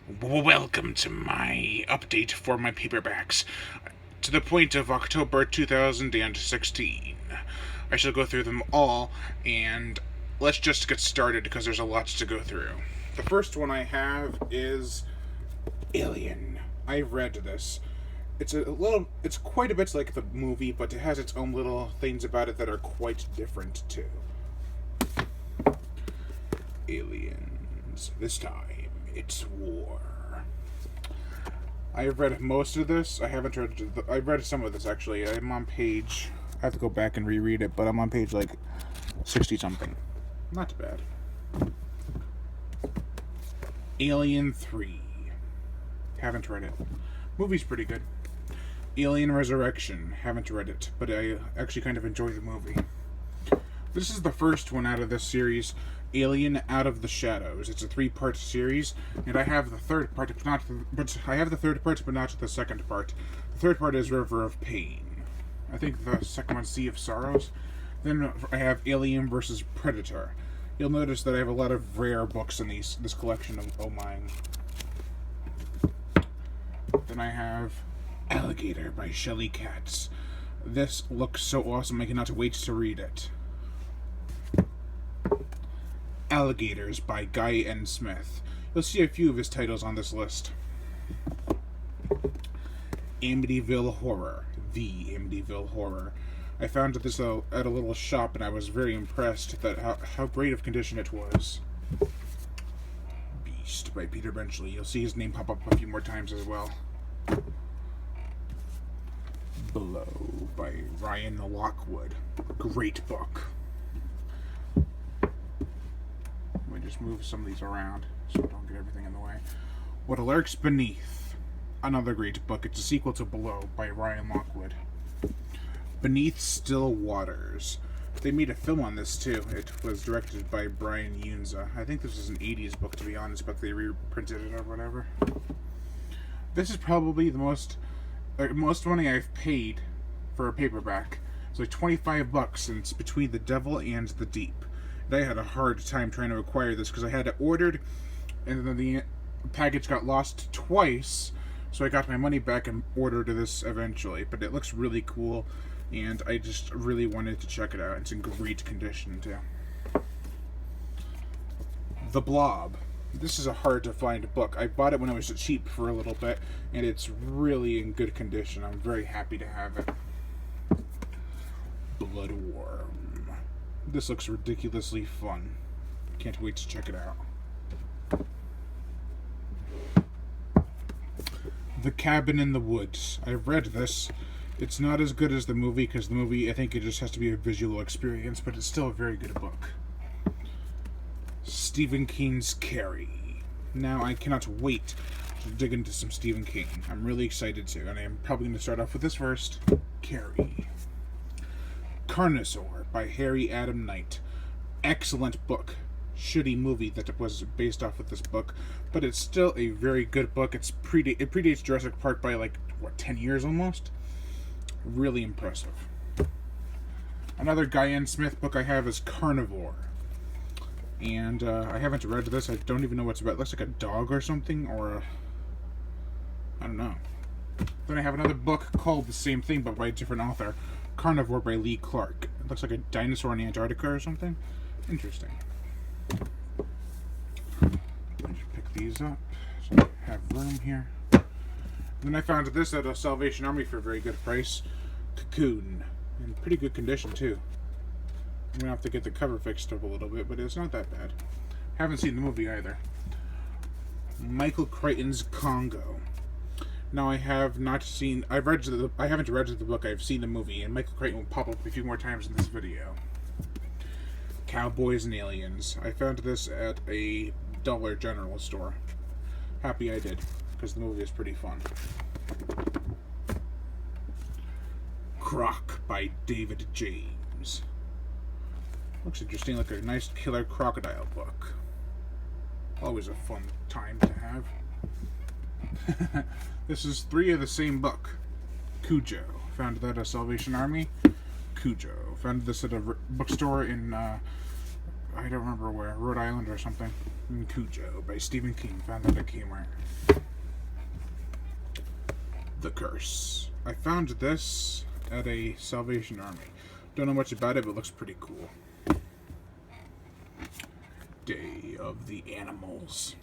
Welcome to my update for my paperbacks to the point of October 2016. I shall go through them all, and let's just get started because there's a lot to go through. The first one I have is Alien. I've read this. It's quite a bit like the movie, but it has its own little things about it that are quite different too. Aliens. This time, it's war. I've read most of this. I've read some of this actually. I'm on page. I have to go back and reread it, but I'm on page like 60 something. Not too bad. Alien 3. Haven't read it. Movie's pretty good. Alien Resurrection. Haven't read it, but I actually kind of enjoy the movie. This is the first one out of this series, Alien Out of the Shadows. It's a 3-part series, and I have the third part, but not the second part. The third part is River of Pain. I think the second one's Sea of Sorrows. Then I have Alien vs. Predator. You'll notice that I have a lot of rare books in this collection of mine. Then I have Alligator by Shelley Katz. This looks so awesome, I cannot wait to read it. Alligators by Guy N. Smith. You'll see a few of his titles on this list. Amityville Horror. The Amityville Horror. I found this at a little shop, and I was very impressed at how great of condition it was. Beast by Peter Benchley. You'll see his name pop up a few more times as well. Below by Ryan Lockwood. Great book. Let me just move some of these around so I don't get everything in the way. What Lurks Beneath. Another great book. It's a sequel to Below by Ryan Lockwood. Beneath Still Waters. They made a film on this too. It was directed by Brian Yunza. I think this is an 80s book, to be honest, but they reprinted it or whatever. This is probably the most money I've paid for a paperback. It's like $25, and it's Between the Devil and the Deep. And I had a hard time trying to acquire this because I had it ordered, and then the package got lost twice, so I got my money back and ordered this eventually. But it looks really cool, and I just really wanted to check it out. It's in great condition too. The Blob. This is a hard to find book. I bought it when it was cheap for a little bit, and it's really in good condition. I'm very happy to have it. Bloodworm. This looks ridiculously fun. Can't wait to check it out. The Cabin in the Woods. I've read this. It's not as good as the movie, because the movie, I think it just has to be a visual experience, but it's still a very good book. Stephen King's Carrie. Now I cannot wait to dig into some Stephen King. I'm really excited to, and I'm probably going to start off with this first. Carrie. Carnosaur by Harry Adam Knight. Excellent book. Shitty movie that was based off of this book, but it's still a very good book. It predates Jurassic Park by 10 years almost. Really impressive. Another Guy N. Smith book I have is Carnivore. And I haven't read this. I don't even know what it's about. It looks like a dog or something, or I don't know. Then I have another book called the same thing, but by a different author. Carnivore by Lee Clark. It looks like a dinosaur in Antarctica or something. Interesting. Let me just pick these up so I have room here. Then I found this at a Salvation Army for a very good price. Cocoon. In pretty good condition, too. I'm going to have to get the cover fixed up a little bit, but it's not that bad. Haven't seen the movie either. Michael Crichton's Congo. Now I have not seen... I haven't read the book, I've seen the movie, and Michael Crichton will pop up a few more times in this video. Cowboys and Aliens. I found this at a Dollar General store. Happy I did, because the movie is pretty fun. Croc by David James. Looks interesting, like a nice killer crocodile book. Always a fun time to have. This is 3 of the same book. Cujo. Found that at Salvation Army. Cujo. Found this at a bookstore in I don't remember where, Rhode Island or something. In Cujo by Stephen King. Found that at Kmart. The Curse. I found this at a Salvation Army. Don't know much about it, but it looks pretty cool. Day of the Animals.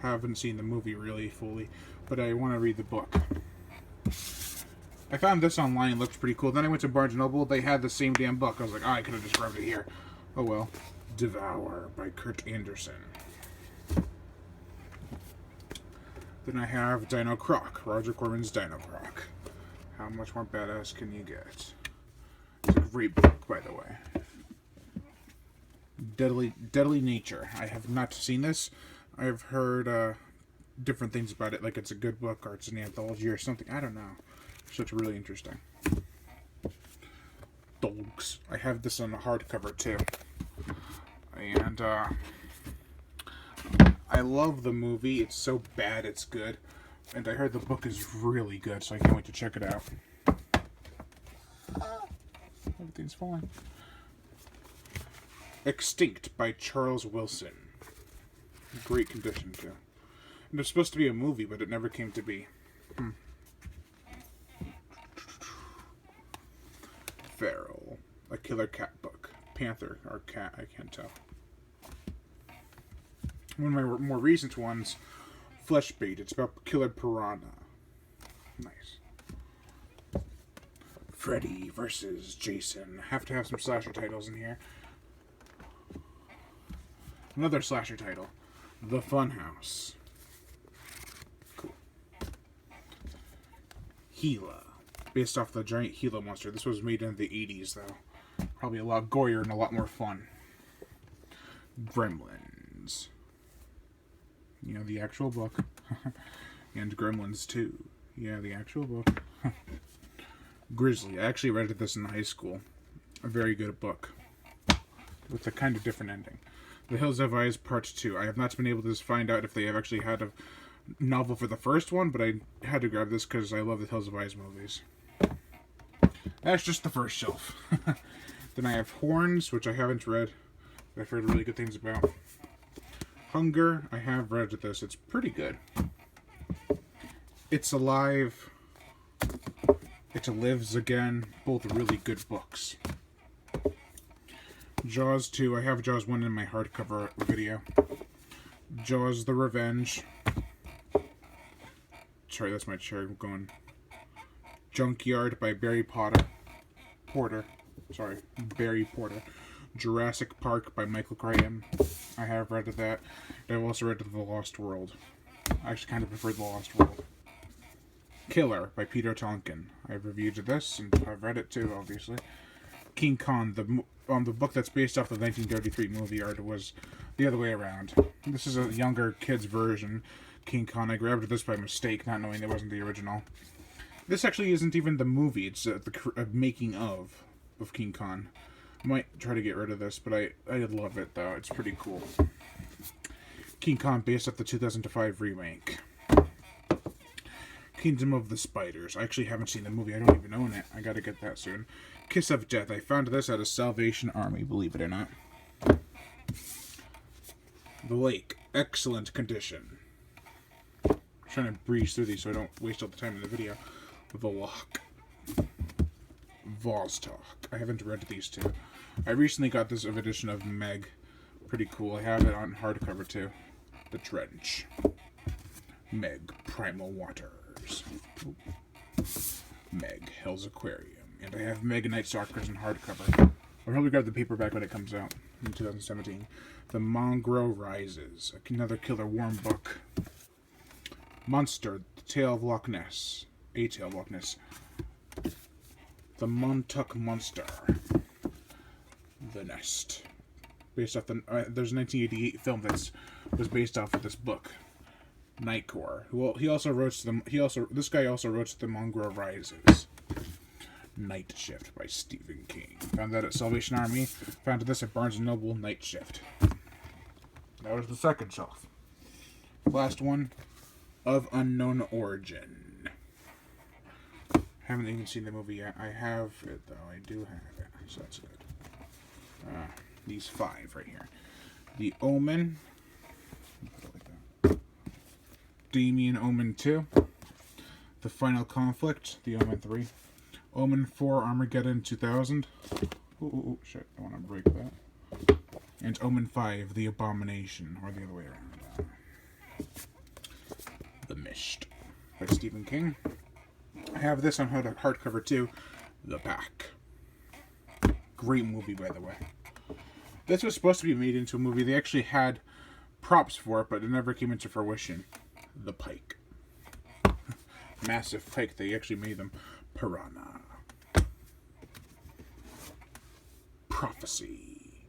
Haven't seen the movie really fully, but I want to read the book. I found this online, it looked pretty cool. Then I went to Barnes & Noble, they had the same damn book. I was like, oh, I could have just grabbed it here. Oh well. Devour by Kurt Anderson. Then I have Dino Croc, Roger Corman's Dino Croc. How much more badass can you get? It's a great book, by the way. Deadly Nature. I have not seen this. I've heard different things about it, like it's a good book or it's an anthology or something. I don't know. So it's really interesting. Dogs. I have this on a hardcover too. And I love the movie. It's so bad it's good. And I heard the book is really good, so I can't wait to check it out. Everything's falling. Extinct by Charles Wilson. Great condition, too. And it's supposed to be a movie, but it never came to be. Feral. A killer cat book. Panther or cat, I can't tell. One of my more recent ones, Fleshbait. It's about killer piranha. Nice. Freddy versus Jason. Have to have some slasher titles in here. Another slasher title. The Funhouse. Cool. Gila. Based off the giant Gila monster. This was made in the 80s, though. Probably a lot gorier and a lot more fun. Gremlins. You know, the actual book. And Gremlins 2. Yeah, the actual book. Grizzly. I actually read this in high school. A very good book. With a kind of different ending. The Hills Have Eyes Part 2. I have not been able to find out if they have actually had a novel for the first one, but I had to grab this because I love the Hills Have Eyes movies. That's just the first shelf. Then I have Horns, which I haven't read, but I've heard really good things about. Hunger, I have read this. It's pretty good. It's Alive. It Lives Again. Both really good books. Jaws 2. I have Jaws 1 in my hardcover video. Jaws the Revenge. Sorry, that's my chair going. Junkyard by Barry Porter. Jurassic Park by Michael Graham. I have read that. I've also read The Lost World. I actually kind of prefer The Lost World. Killer by Peter Tonkin. I've reviewed this, and I've read it too, obviously. King Kong, the book that's based off the 1933 movie art, was the other way around. This is a younger kid's version. King Kong. I grabbed this by mistake, not knowing it wasn't the original. This actually isn't even the movie. It's the making of King Kong. I might try to get rid of this, but I love it, though. It's pretty cool. King Kong, based off the 2005 remake. Kingdom of the Spiders. I actually haven't seen the movie. I don't even own it. I gotta get that soon. Kiss of Death. I found this at a Salvation Army, believe it or not. The Lake. Excellent condition. I'm trying to breeze through these so I don't waste all the time in the video. The Lock. Vostok. I haven't read these two. I recently got this edition of Meg. Pretty cool. I have it on hardcover too. The Trench. Meg. Primal Waters. Meg. Hell's Aquarium. And I have Meg Night Stalkers in hardcover. I'll probably grab the paperback when it comes out in 2017. The Mongrel Rises. Another killer worm book. Monster. The Tale of Loch Ness. A Tale of Loch Ness. The Montauk Monster. The Nest. Based off the there's a 1988 film that was based off of this book. Nightcore. Well, this guy also wrote The Mongrel Rises. Night Shift by Stephen King. Found that at Salvation Army. Found this at Barnes & Noble. Night Shift. That was the second shelf. Last one. Of Unknown Origin. Haven't even seen the movie yet. I have it, though. I do have it. So that's good. These 5 right here. The Omen. Damien Omen 2. The Final Conflict. The Omen 3. Omen 4 Armageddon 2000. Ooh, shit. I want to break that. And Omen 5 The Abomination. Or the other way around. The Mist by Stephen King. I have this on hardcover too. The Pack. Great movie, by the way. This was supposed to be made into a movie. They actually had props for it, but it never came into fruition. The Pike. Massive pike. They actually made them piranha. Prophecy.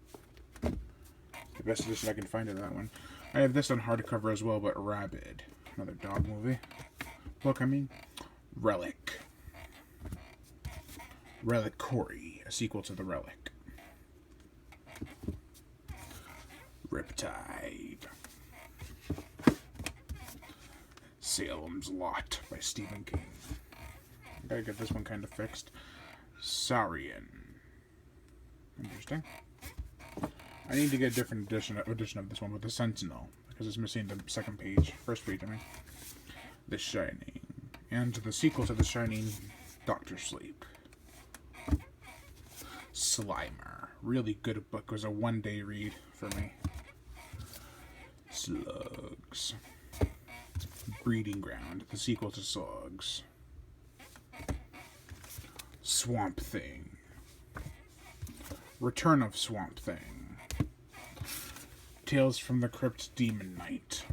The best edition I can find of that one. I have this on hardcover as well, but Rabid. Another dog movie. Book, I mean. Relic. Relic Corey, a sequel to The Relic. Riptide. Salem's Lot by Stephen King. I gotta get this one kind of fixed. Saurian. Interesting. I need to get a different edition of this one with the Sentinel, because it's missing the second page. First page, I mean. The Shining. And the sequel to The Shining, Doctor Sleep. Slimer. Really good book. It was a one-day read for me. Slugs. Breeding Ground. The sequel to Slugs. Swamp Thing. Return of Swamp Thing. Tales from the Crypt Demon Knight.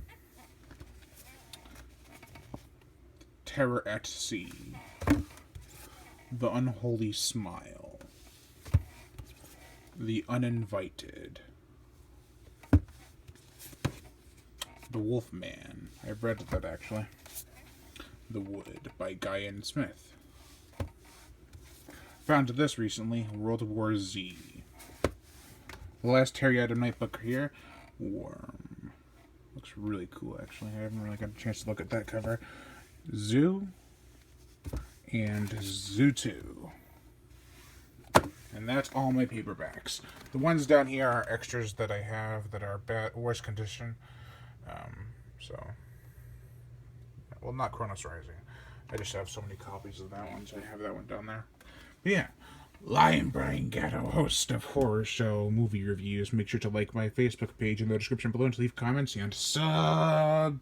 Terror at Sea. The Unholy Smile. The Uninvited. The Wolfman. I've read that actually. The Wood by Guyan Smith. Found this recently. World War Z. The last Terry Adam Knight book here. Worm. Looks really cool actually. I haven't really got a chance to look at that cover. Zoo and Zoo 2. And that's all my paperbacks. The ones down here are extras that I have that are bad, worse condition. Well, not Chronos Rising. I just have so many copies of that one, so I have that one down there. But yeah, Lion Brian Gatto, host of Horror Show Movie Reviews. Make sure to like my Facebook page in the description below and to leave comments and subscribe.